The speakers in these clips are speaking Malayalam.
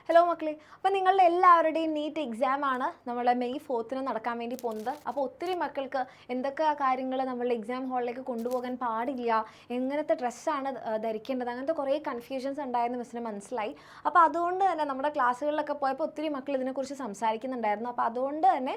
ഹലോ മക്കളെ, അപ്പോൾ നിങ്ങളുടെ എല്ലാവരുടെയും നീറ്റ് എക്സാം ആണ് നമ്മൾ മെയ് 4 നടക്കാൻ വേണ്ടി പോകുന്നത്. അപ്പോൾ ഒത്തിരി മക്കൾക്ക് എന്തൊക്കെ കാര്യങ്ങൾ നമ്മളുടെ എക്സാം ഹാളിലേക്ക് കൊണ്ടുപോകാൻ പാടില്ല, എങ്ങനത്തെ ഡ്രസ്സാണ് ധരിക്കേണ്ടത്, അങ്ങനത്തെ കുറേ കൺഫ്യൂഷൻസ് ഉണ്ടായെന്ന് മിസ്സിന് മനസ്സിലായി. അപ്പോൾ അതുകൊണ്ട് തന്നെ നമ്മുടെ ക്ലാസ്സുകളിലൊക്കെ പോയപ്പോൾ ഒത്തിരി മക്കൾ ഇതിനെക്കുറിച്ച് സംസാരിക്കുന്നുണ്ടായിരുന്നു. അപ്പോൾ അതുകൊണ്ട് തന്നെ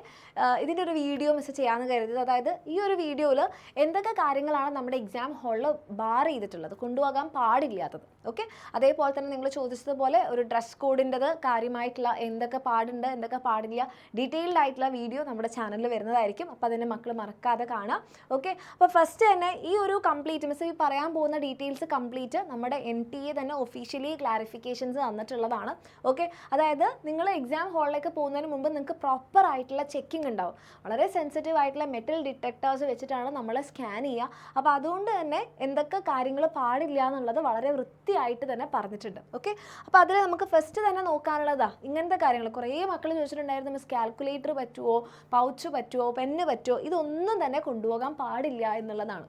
ഇതിൻ്റെ ഒരു വീഡിയോ മിസ് ചെയ്യാമെന്ന് കരുതിയത്. അതായത് ഈ ഒരു വീഡിയോയിൽ എന്തൊക്കെ കാര്യങ്ങളാണ് നമ്മുടെ എക്സാം ഹാളിൽ ബാർ ചെയ്തിട്ടുള്ളത്, കൊണ്ടുപോകാൻ പാടില്ലാത്തത്. ഓക്കെ, അതേപോലെ തന്നെ നിങ്ങൾ ചോദിച്ചതുപോലെ ഒരു ഡ്രസ് കോഡിൻ്റെ കാര്യമായിട്ടുള്ള എന്തൊക്കെ പാടുണ്ട് എന്തൊക്കെ പാടില്ല ഡീറ്റെയിൽഡ് ആയിട്ടുള്ള വീഡിയോ നമ്മുടെ ചാനലിൽ വരുന്നതായിരിക്കും. അപ്പോൾ അതിൻ്റെ മക്കൾ മറക്കാതെ കാണാം. ഓക്കെ, അപ്പോൾ ഫസ്റ്റ് തന്നെ ഈ ഒരു കംപ്ലീറ്റ് മിസ് ഈ പറയാൻ പോകുന്ന ഡീറ്റെയിൽസ് കംപ്ലീറ്റ് നമ്മുടെ NTA തന്നെ ഒഫീഷ്യലി ക്ലാരിഫിക്കേഷൻസ് തന്നിട്ടുള്ളതാണ്. ഓക്കെ, അതായത് നിങ്ങൾ എക്സാം ഹാളിലേക്ക് പോകുന്നതിന് മുമ്പ് നിങ്ങൾക്ക് പ്രോപ്പർ ആയിട്ടുള്ള ചെക്കിംഗ് ഉണ്ടാവും. വളരെ സെൻസിറ്റീവ് ആയിട്ടുള്ള മെറ്റൽ ഡിറ്റക്ടേഴ്സ് വെച്ചിട്ടാണ് നമ്മൾ സ്കാൻ ചെയ്യുക. അപ്പോൾ അതുകൊണ്ട് തന്നെ എന്തൊക്കെ കാര്യങ്ങൾ പാടില്ല എന്നുള്ളത് വളരെ വൃത്തിയായിട്ട് തന്നെ പറഞ്ഞിട്ടുണ്ട്. ഓക്കെ, അപ്പോൾ അതിൽ നമുക്ക് ഫസ്റ്റ് തന്നെ നോക്കാനുള്ളതാ ഇങ്ങനത്തെ കാര്യങ്ങൾ. കുറേ മക്കൾ ചോദിച്ചിട്ടുണ്ടായിരുന്നു, മിസ് കാൽക്കുലേറ്റർ പറ്റുമോ, പൗച്ച് പറ്റുമോ, പെന്ന് പറ്റുമോ, ഇതൊന്നും തന്നെ കൊണ്ടുപോകാൻ പാടില്ല എന്നുള്ളതാണ്.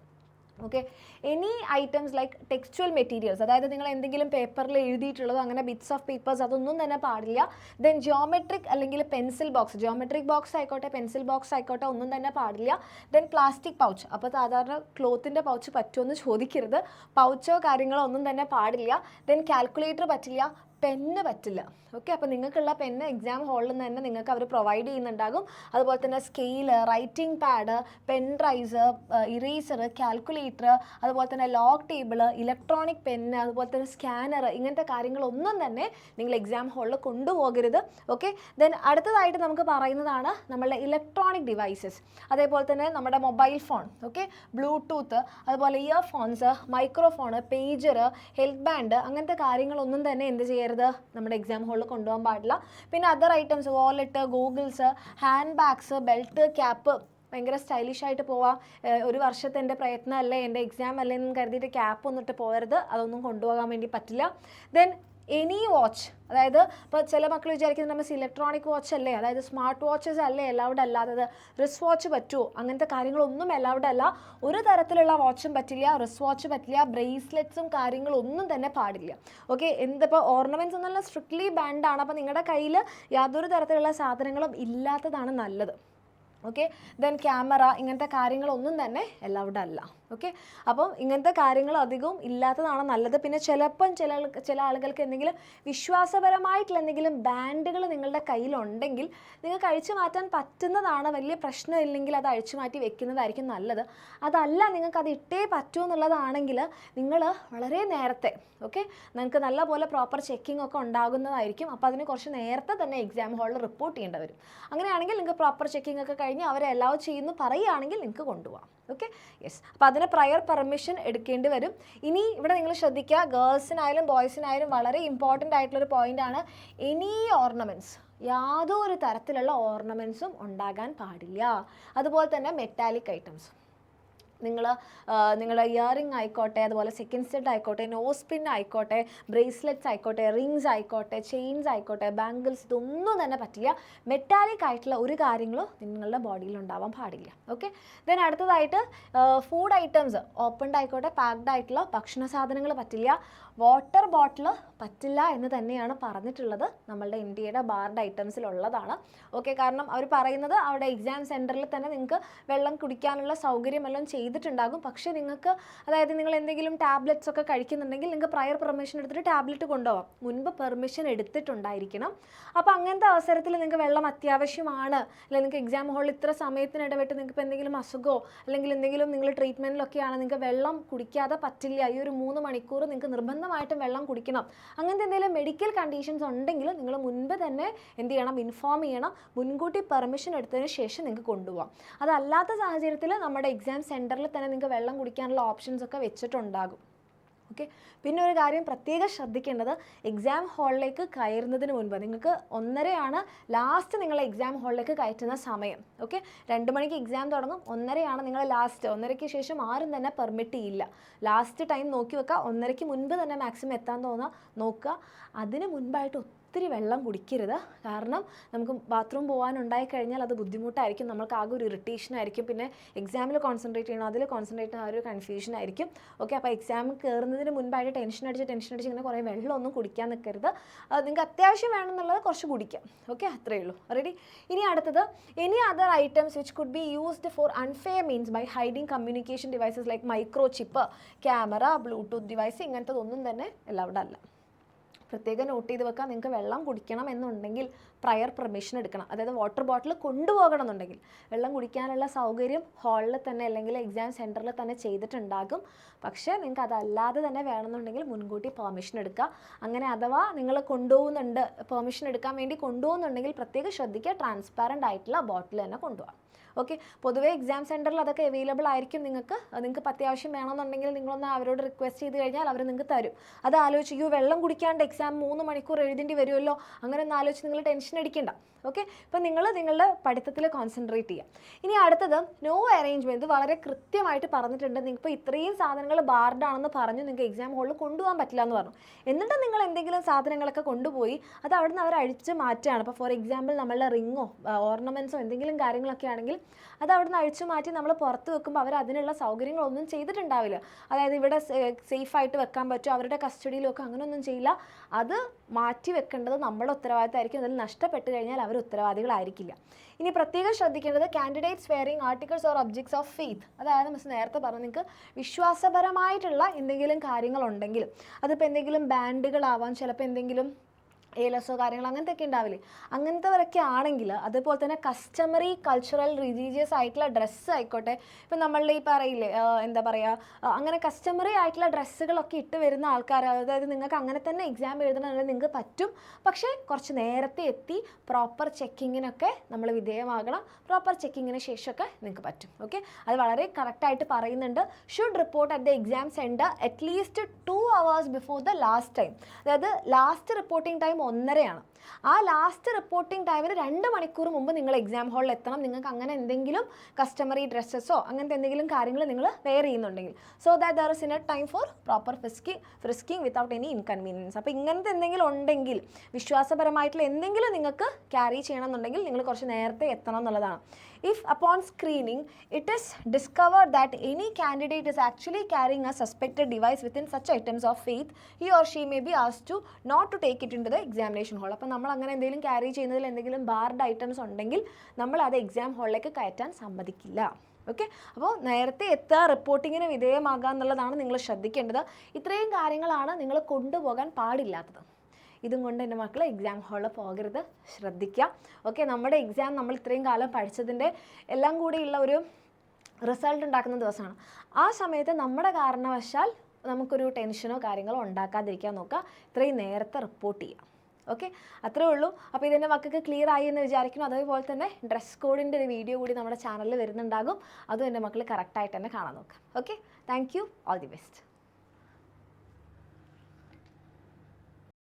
Okay, any items like textual materials, അതായത് നിങ്ങൾ എന്തെങ്കിലും പേപ്പറിൽ എഴുതിയിട്ടുള്ളതോ അങ്ങനെ ബിറ്റ്സ് ഓഫ് പേപ്പേഴ്സ് അതൊന്നും തന്നെ പാടില്ല. ദെൻ ജിയോമെട്രിക് അല്ലെങ്കിൽ പെൻസിൽ ബോക്സ്, ജിയോമെട്രിക് ബോക്സ് ആയിക്കോട്ടെ പെൻസിൽ ബോക്സ് ആയിക്കോട്ടെ ഒന്നും തന്നെ പാടില്ല. ദെൻ പ്ലാസ്റ്റിക് പൗച്ച്, അപ്പോൾ സാധാരണ ക്ലോത്തിൻ്റെ പൗച്ച് പറ്റുമെന്ന് ചോദിക്കരുത്, പൗച്ചോ കാര്യങ്ങളോ ഒന്നും തന്നെ പാടില്ല. ദെൻ കാൽക്കുലേറ്റർ പറ്റില്ല, പെന്ന് പറ്റില്ല. ഓക്കെ, അപ്പോൾ നിങ്ങൾക്കുള്ള പെന്ന് എക്സാം ഹാളിൽ നിന്ന് തന്നെ നിങ്ങൾക്ക് അവർ പ്രൊവൈഡ് ചെയ്യുന്നുണ്ടാകും. അതുപോലെ തന്നെ scale, writing pad, pen drives, eraser, calculator, അതുപോലെ തന്നെ ലോഗ് ടേബിൾ, ഇലക്ട്രോണിക് പെന്ന്, അതുപോലെ തന്നെ സ്കാനർ, ഇങ്ങനത്തെ കാര്യങ്ങളൊന്നും തന്നെ നിങ്ങൾ എക്സാം ഹാളിൽ കൊണ്ടുപോകരുത്. ഓക്കെ, ദെൻ അടുത്തതായിട്ട് നമുക്ക് പറയുന്നതാണ് നമ്മളുടെ ഇലക്ട്രോണിക് ഡിവൈസസ്, അതേപോലെ തന്നെ നമ്മുടെ മൊബൈൽ ഫോൺ, ഓക്കെ, ബ്ലൂടൂത്ത്, അതുപോലെ earphones, microphone, pager, health band, അങ്ങനത്തെ കാര്യങ്ങളൊന്നും തന്നെ എന്ത് ചെയ്യരുത്, നമ്മുടെ എക്സാം ഹാളിൽ കൊണ്ടുപോകാൻ പാടില്ല. പിന്നെ other items wallet, goggles, hand bags, belt, cap, ഭയങ്കര സ്റ്റൈലിഷ് ആയിട്ട് പോവാം, ഒരു വർഷത്തെ എൻ്റെ പ്രയത്നമല്ലേ എൻ്റെ എക്സാം അല്ലേ എന്ന് കരുതിയിട്ട് ക്യാപ്പ് ഒന്നിട്ട് പോകരുത്, അതൊന്നും കൊണ്ടുപോകാൻ വേണ്ടി പറ്റില്ല. ദെൻ എനി വാച്ച്, അതായത് ഇപ്പോൾ ചില മക്കൾ വിചാരിക്കുന്നത് നമ്മൾ ഇലക്ട്രോണിക് വാച്ച് അല്ലേ, അതായത് സ്മാർട്ട് വാച്ചസ് അല്ലേ അലൗഡ് അല്ലാത്തത്, റിസ്റ്റ് വാച്ച് പറ്റുമോ, അങ്ങനത്തെ കാര്യങ്ങളൊന്നും അലൗഡ് അല്ല. ഒരു തരത്തിലുള്ള വാച്ചും പറ്റില്ല, റിസ്റ്റ് വാച്ച് പറ്റില്ല, ബ്രേസ്ലെറ്റ്സും കാര്യങ്ങളൊന്നും തന്നെ പാടില്ല. ഓക്കെ, എന്തിപ്പോൾ ഓർണമെൻറ്റ്സ് ഒന്നുമല്ല, സ്ട്രിക്ട്ലി ബാൻഡാണ്. അപ്പോൾ നിങ്ങളുടെ കയ്യിൽ യാതൊരു തരത്തിലുള്ള സാധനങ്ങളും ഇല്ലാത്തതാണ് നല്ലത്. ഓക്കെ, ദെൻ ക്യാമറ, ഇങ്ങനത്തെ കാര്യങ്ങളൊന്നും തന്നെ അലൗഡ് അല്ല. ഓക്കെ, അപ്പം ഇങ്ങനത്തെ കാര്യങ്ങൾ അധികവും ഇല്ലാത്തതാണ് നല്ലത്. പിന്നെ ചിലപ്പം ചില ആളുകൾക്ക് എന്തെങ്കിലും വിശ്വാസപരമായിട്ടുള്ള എന്തെങ്കിലും ബാൻഡുകൾ നിങ്ങളുടെ കയ്യിലുണ്ടെങ്കിൽ നിങ്ങൾക്ക് അഴിച്ചു മാറ്റാൻ പറ്റുന്നതാണ്, വലിയ പ്രശ്നമില്ലെങ്കിൽ അത് അഴിച്ചു മാറ്റി വെക്കുന്നതായിരിക്കും നല്ലത്. അതല്ല നിങ്ങൾക്ക് അത് ഇട്ടേ പറ്റൂ എന്നുള്ളതാണെങ്കിൽ നിങ്ങൾ വളരെ നേരത്തെ, ഓക്കെ, നിങ്ങൾക്ക് നല്ലപോലെ പ്രോപ്പർ ചെക്കിംഗ് ഒക്കെ ഉണ്ടാകുന്നതായിരിക്കും. അപ്പോൾ അതിന് കുറച്ച് നേരത്തെ തന്നെ എക്സാം ഹാളിൽ റിപ്പോർട്ട് ചെയ്യേണ്ടി വരും. അങ്ങനെയാണെങ്കിൽ നിങ്ങൾക്ക് പ്രോപ്പർ ചെക്കിംഗ് ഒക്കെ കഴിഞ്ഞ് അവരെ അലൗ ചെയ്യുന്നു പറയുകയാണെങ്കിൽ നിങ്ങൾക്ക് കൊണ്ടുപോകാം. ഓക്കെ, യെസ്, അപ്പോൾ അതിന് പ്രയർ പെർമിഷൻ എടുക്കേണ്ടി വരും. ഇനി ഇവിടെ നിങ്ങൾ ശ്രദ്ധിക്കുക, ഗേൾസിനായാലും ബോയ്സിനായാലും വളരെ ഇമ്പോർട്ടൻ്റ് ആയിട്ടുള്ളൊരു പോയിൻ്റാണ് എനി ഓർണമെൻറ്റ്സ്, യാതൊരു തരത്തിലുള്ള ഓർണമെൻറ്റ്സും ഉണ്ടാകാൻ പാടില്ല. അതുപോലെ തന്നെ മെറ്റാലിക് ഐറ്റംസ്, നിങ്ങളുടെ ഇയറിംഗ് ആയിക്കോട്ടെ, അതുപോലെ സെക്കൻഡ് സെറ്റ് ആയിക്കോട്ടെ, നോസ് പിൻ ആയിക്കോട്ടെ, ബ്രേസ്ലെറ്റ്സ് ആയിക്കോട്ടെ, റിങ്സ് ആയിക്കോട്ടെ, ചെയിൻസ് ആയിക്കോട്ടെ, ബാംഗിൾസ്, ഇതൊന്നും തന്നെ പറ്റില്ല. മെറ്റാലിക് ആയിട്ടുള്ള ഒരു കാര്യങ്ങളും നിങ്ങളുടെ ബോഡിയിൽ ഉണ്ടാവാൻ പാടില്ല. ഓക്കെ, ദെൻ അടുത്തതായിട്ട് ഫുഡ് ഐറ്റംസ്, ഓപ്പൺഡ് ആയിക്കോട്ടെ പാക്ഡ് ആയിട്ടുള്ള ഭക്ഷണ സാധനങ്ങൾ പറ്റില്ല. വാട്ടർ ബോട്ടിൽ പറ്റില്ല എന്ന് തന്നെയാണ് പറഞ്ഞിട്ടുള്ളത്, നമ്മളുടെ ഇന്ത്യയുടെ ബാർഡ് ഐറ്റംസിലുള്ളതാണ്. ഓക്കെ, കാരണം അവർ പറയുന്നത് അവിടെ എക്സാം സെൻറ്ററിൽ തന്നെ നിങ്ങൾക്ക് വെള്ളം കുടിക്കാനുള്ള സൗകര്യമെല്ലാം ചെയ്തിട്ടുണ്ടാകും. പക്ഷേ നിങ്ങൾക്ക്, അതായത് നിങ്ങൾ എന്തെങ്കിലും ടാബ്ലറ്റ്സ് ഒക്കെ കഴിക്കുന്നുണ്ടെങ്കിൽ നിങ്ങൾക്ക് പ്രയർ പെർമിഷൻ എടുത്തിട്ട് ടാബ്ലറ്റ് കൊണ്ടുപോകാം, മുൻപ് പെർമിഷൻ എടുത്തിട്ടുണ്ടായിരിക്കണം. അപ്പോൾ അങ്ങനത്തെ അവസരത്തിൽ നിങ്ങൾക്ക് വെള്ളം അത്യാവശ്യമാണ്, അല്ലെങ്കിൽ നിങ്ങൾക്ക് എക്സാം ഹാളിൽ ഇത്ര സമയത്തിനിടവിട്ട് നിങ്ങൾക്ക് ഇപ്പോൾ എന്തെങ്കിലും അസുഖമോ അല്ലെങ്കിൽ എന്തെങ്കിലും നിങ്ങൾ ട്രീറ്റ്മെൻറ്റിലൊക്കെയാണ്, നിങ്ങൾക്ക് വെള്ളം കുടിക്കാതെ പറ്റില്ല, ഈ ഒരു 3 മണിക്കൂർ നിങ്ങൾക്ക് നിർബന്ധമായിട്ടും വെള്ളം കുടിക്കണം, അങ്ങനത്തെ എന്തെങ്കിലും മെഡിക്കൽ കണ്ടീഷൻസ് ഉണ്ടെങ്കിൽ നിങ്ങൾ മുൻപ് തന്നെ എന്ത് ചെയ്യണം, ഇൻഫോം ചെയ്യണം, മുൻകൂട്ടി പെർമിഷൻ എടുത്തതിന് ശേഷം നിങ്ങൾക്ക് കൊണ്ടുപോകാം. അതല്ലാത്ത സാഹചര്യത്തിൽ നമ്മുടെ എക്സാം സെൻറ്ററിൽ തന്നെ നിങ്ങൾക്ക് വെള്ളം കുടിക്കാനുള്ള ഓപ്ഷൻസ് ഒക്കെ വെച്ചിട്ടുണ്ടാകും. ഓക്കെ, പിന്നെ ഒരു കാര്യം പ്രത്യേകം ശ്രദ്ധിക്കേണ്ടത്, എക്സാം ഹാളിലേക്ക് കയറുന്നതിന് മുൻപ് നിങ്ങൾക്ക് 1:30 ലാസ്റ്റ് നിങ്ങളെ എക്സാം ഹാളിലേക്ക് കയറ്റുന്ന സമയം. ഓക്കെ, 2 മണിക്ക് എക്സാം തുടങ്ങും, 1:30 നിങ്ങൾ ലാസ്റ്റ്, 1:30 ശേഷം ആരും തന്നെ പെർമിറ്റ് ചെയ്യില്ല. ലാസ്റ്റ് ടൈം നോക്കി വെക്കുക, 1:30 മുൻപ് തന്നെ മാക്സിമം എത്താൻ നോക്കുക. അതിന് മുൻപായിട്ട് ഒത്തിരി വെള്ളം കുടിക്കരുത്, കാരണം നമുക്ക് ബാത്റൂം പോകാനുണ്ടായി കഴിഞ്ഞാൽ അത് ബുദ്ധിമുട്ടായിരിക്കും, നമുക്ക് ആകെ ഒരു ഇറിറ്റേഷൻ ആയിരിക്കും, പിന്നെ എക്സാമിൽ കോൺസെൻട്രേറ്റ് ചെയ്യണം, അതിൽ കോൺസെൻട്രേറ്റ് ചെയ്യുന്ന ആ ഒരു കൺഫ്യൂഷൻ ആയിരിക്കും. ഓക്കെ, അപ്പോൾ എക്സാം കയറുന്നതിന് പോകുന്നതിന് മുൻപായിട്ട് ടെൻഷൻ അടിച്ച് ഇങ്ങനെ കുറേ വെള്ളമൊന്നും കുടിക്കാൻ നിൽക്കരുത്. നിങ്ങൾക്ക് അത്യാവശ്യം വേണമെന്നുള്ളത് കുറച്ച് കുടിക്കാം. ഓക്കെ, അത്രയേ ഉള്ളൂ. റെഡി? ഇനി അടുത്തത്, any other items which could be used for unfair means by hiding communication devices like microchip, camera, bluetooth device, ഇങ്ങനത്തതൊന്നും തന്നെ അലൗഡ് അല്ല. പ്രത്യേകം നോട്ട് ചെയ്ത് വെക്കുക. നിങ്ങൾക്ക് വെള്ളം കുടിക്കണം എന്നുണ്ടെങ്കിൽ പ്രയർ പെർമിഷൻ എടുക്കണം. അതായത് വാട്ടർ ബോട്ടിൽ കൊണ്ടുപോകണം എന്നുണ്ടെങ്കിൽ വെള്ളം കുടിക്കാനുള്ള സൗകര്യം ഹാളിൽ തന്നെ അല്ലെങ്കിൽ എക്സാം സെൻറ്ററിൽ തന്നെ ചെയ്തിട്ടുണ്ടാകും. പക്ഷേ നിങ്ങൾക്ക് അതല്ലാതെ തന്നെ വേണമെന്നുണ്ടെങ്കിൽ മുൻകൂട്ടി പെർമിഷൻ എടുക്കുക. അങ്ങനെ അഥവാ നിങ്ങൾ കൊണ്ടുപോകുന്നുണ്ട്, പെർമിഷൻ എടുക്കാൻ വേണ്ടി കൊണ്ടുപോകുന്നുണ്ടെങ്കിൽ പ്രത്യേകം ശ്രദ്ധിക്കുക, ട്രാൻസ്പാരൻ്റ് ആയിട്ടുള്ള ബോട്ടിൽ തന്നെ കൊണ്ടുപോകാം. ഓക്കെ, പൊതുവേ എക്സാം സെൻറ്ററിൽ അതൊക്കെ അവൈലബിൾ ആയിരിക്കും. നിങ്ങൾക്ക് അത്യാവശ്യം വേണമെന്നുണ്ടെങ്കിൽ നിങ്ങളൊന്ന് അവരോട് റിക്വസ്റ്റ് ചെയ്ത് കഴിഞ്ഞാൽ അവർ നിങ്ങൾക്ക് തരും. അത് ആലോചിക്കൂ, വെള്ളം കുടിക്കാണ്ട് എക്സാം 3 മണിക്കൂർ എഴുതേണ്ടി വരുമല്ലോ, അങ്ങനെ ഒന്ന് ആലോചിച്ച് നിങ്ങൾ ടെൻഷൻ അടിക്കേണ്ട. ഓക്കെ, ഇപ്പം നിങ്ങൾ നിങ്ങളുടെ പഠിത്തത്തിൽ കോൺസെൻട്രേറ്റ് ചെയ്യുക. ഇനി അടുത്തത്, നോ അറേഞ്ച്മെൻറ്റ്. വളരെ കൃത്യമായിട്ട് പറഞ്ഞിട്ടുണ്ട്. നിങ്ങൾക്ക് ഇത്രയും സാധനങ്ങൾ ബാർഡ് ആണെന്ന് പറഞ്ഞു, നിങ്ങൾക്ക് എക്സാം ഹോളിൽ കൊണ്ടുപോകാൻ പറ്റില്ല എന്ന് പറഞ്ഞു. എന്നിട്ട് നിങ്ങൾ എന്തെങ്കിലും സാധനങ്ങളൊക്കെ കൊണ്ടുപോയി അത് അവിടെ നിന്ന് അവർ അഴിച്ച് മാറ്റുകയാണ്. ഇപ്പോൾ ഫോർ എക്സാമ്പിൾ നമ്മളുടെ റിങ്ങോ ഓർണമെൻറ്റ്സോ എന്തെങ്കിലും കാര്യങ്ങളൊക്കെ ആണെങ്കിൽ അത് അവിടെ നിന്ന് അഴിച്ചു മാറ്റി നമ്മൾ പുറത്ത് വെക്കുമ്പോൾ അവർ അതിനുള്ള സൗകര്യങ്ങളൊന്നും ചെയ്തിട്ടുണ്ടാവില്ല. അതായത് ഇവിടെ സേഫായിട്ട് വെക്കാൻ പറ്റുമോ, അവരുടെ കസ്റ്റഡിയിലൊക്കെ അങ്ങനെയൊന്നും ചെയ്യില്ല. അത് മാറ്റി വെക്കേണ്ടത് നമ്മുടെ ഉത്തരവാദിത്തമായിരിക്കും. അതിൽ നഷ്ടപ്പെട്ട് കഴിഞ്ഞാൽ അവർ ഉത്തരവാദികളായിരിക്കില്ല. ഇനി പ്രത്യേകം ശ്രദ്ധിക്കേണ്ടത്, candidates wearing articles or objects of faith. അതായത് മിസ് നേരത്തെ പറഞ്ഞു, നിങ്ങൾക്ക് വിശ്വാസപരമായിട്ടുള്ള എന്തെങ്കിലും കാര്യങ്ങളുണ്ടെങ്കിൽ, അതിപ്പോൾ എന്തെങ്കിലും ബാൻഡുകളാവാം, ചിലപ്പോൾ എന്തെങ്കിലും ഏലസോ കാര്യങ്ങൾ അങ്ങനത്തെയൊക്കെ ഉണ്ടാവില്ലേ, അങ്ങനത്തെവരൊക്കെ ആണെങ്കിൽ, അതുപോലെ തന്നെ കസ്റ്റമറി കൾച്ചറൽ റിലീജിയസ് ആയിട്ടുള്ള ഡ്രസ്സ് ആയിക്കോട്ടെ. ഇപ്പം നമ്മളുടെ ഈ പറയില്ലേ, എന്താ പറയുക, അങ്ങനെ കസ്റ്റമറി ആയിട്ടുള്ള ഡ്രസ്സുകളൊക്കെ ഇട്ട് വരുന്ന ആൾക്കാർ, അതായത് നിങ്ങൾക്ക് അങ്ങനെ തന്നെ എക്സാം എഴുതണമെങ്കിൽ നിങ്ങൾക്ക് പറ്റും. പക്ഷേ കുറച്ച് നേരത്തെ എത്തി പ്രോപ്പർ ചെക്കിങ്ങിനൊക്കെ നമ്മൾ വിധേയമാകണം. പ്രോപ്പർ ചെക്കിങ്ങിന് ശേഷമൊക്കെ നിങ്ങൾക്ക് പറ്റും. ഓക്കെ, അത് വളരെ കറക്റ്റായിട്ട് പറയുന്നുണ്ട്. Should report at the exam centre at least 2 hours before the last time. അതായത് ലാസ്റ്റ് റിപ്പോർട്ടിംഗ് ടൈം 1:30 ആ ലാസ്റ്റ് റിപ്പോർട്ടിംഗ് ടൈമിന് 2 മണിക്കൂർ മുമ്പ് നിങ്ങൾ എക്സാം ഹാളിൽ എത്തണം. നിങ്ങൾക്ക് അങ്ങനെ എന്തെങ്കിലും കസ്റ്റമറി ഡ്രസ്സസോ അങ്ങനത്തെ എന്തെങ്കിലും കാര്യങ്ങൾ നിങ്ങൾ വെയർ ചെയ്യുന്നുണ്ടെങ്കിൽ, so that there is enough time for proper frisking without any inconvenience. അപ്പോൾ ഇങ്ങനത്തെ എന്തെങ്കിലും ഉണ്ടെങ്കിൽ, വിശ്വാസപരമായിട്ടുള്ള എന്തെങ്കിലും നിങ്ങൾക്ക് ക്യാരി ചെയ്യണമെന്നുണ്ടെങ്കിൽ നിങ്ങൾ കുറച്ച് നേരത്തെ എത്തണം എന്നുള്ളതാണ്. If upon screening it is discovered that any candidate is actually carrying a suspected device within such items of faith, he or she may be asked to not to take it into the examination hall. അപ്പോൾ നമ്മൾ അങ്ങനെ എന്തെങ്കിലും ക്യാരി ചെയ്യുന്നതിൽ എന്തെങ്കിലും ബാർഡ് ഐറ്റംസ് ഉണ്ടെങ്കിൽ നമ്മൾ അത് എക്സാം ഹാളിലേക്ക് കയറ്റാൻ സമ്മതിക്കില്ല. ഓക്കെ, അപ്പോൾ നേരത്തെ എത്തുക, റിപ്പോർട്ടിങ്ങിന് വിധേയമാകുക എന്നുള്ളതാണ് നിങ്ങൾ ശ്രദ്ധിക്കേണ്ടത്. ഇത്രയും കാര്യങ്ങളാണ് നിങ്ങൾ കൊണ്ടുപോകാൻ പാടില്ലാത്തത്. ഇതും കൊണ്ട് എൻ്റെ മക്കൾ എക്സാം ഹാളിൽ പോകരുത്, ശ്രദ്ധിക്കുക. ഓക്കെ, നമ്മുടെ എക്സാം നമ്മൾ ഇത്രയും കാലം പഠിച്ചതിൻ്റെ എല്ലാം കൂടിയുള്ള ഒരു റിസൾട്ട് ഉണ്ടാക്കുന്ന ദിവസമാണ്. ആ സമയത്ത് നമ്മുടെ കാരണവശാൽ നമുക്കൊരു ടെൻഷനോ കാര്യങ്ങളോ ഉണ്ടാക്കാതിരിക്കാൻ നോക്കുക. ഇത്രയും നേരത്തെ റിപ്പോർട്ട് ചെയ്യുക. ഓക്കെ, അത്രേ ഉള്ളൂ. അപ്പോൾ ഇതെൻ്റെ മക്കൾക്ക് ക്ലിയർ ആയി എന്ന് വിചാരിക്കുന്നു. അതേപോലെ തന്നെ ഡ്രസ് കോഡിൻ്റെ ഒരു വീഡിയോ കൂടി നമ്മുടെ ചാനലിൽ വരുന്നുണ്ടാകും. അതും എൻ്റെ മക്കൾ കറക്റ്റായിട്ട് തന്നെ കാണാൻ നോക്കുക. Okay, thank you, all the best.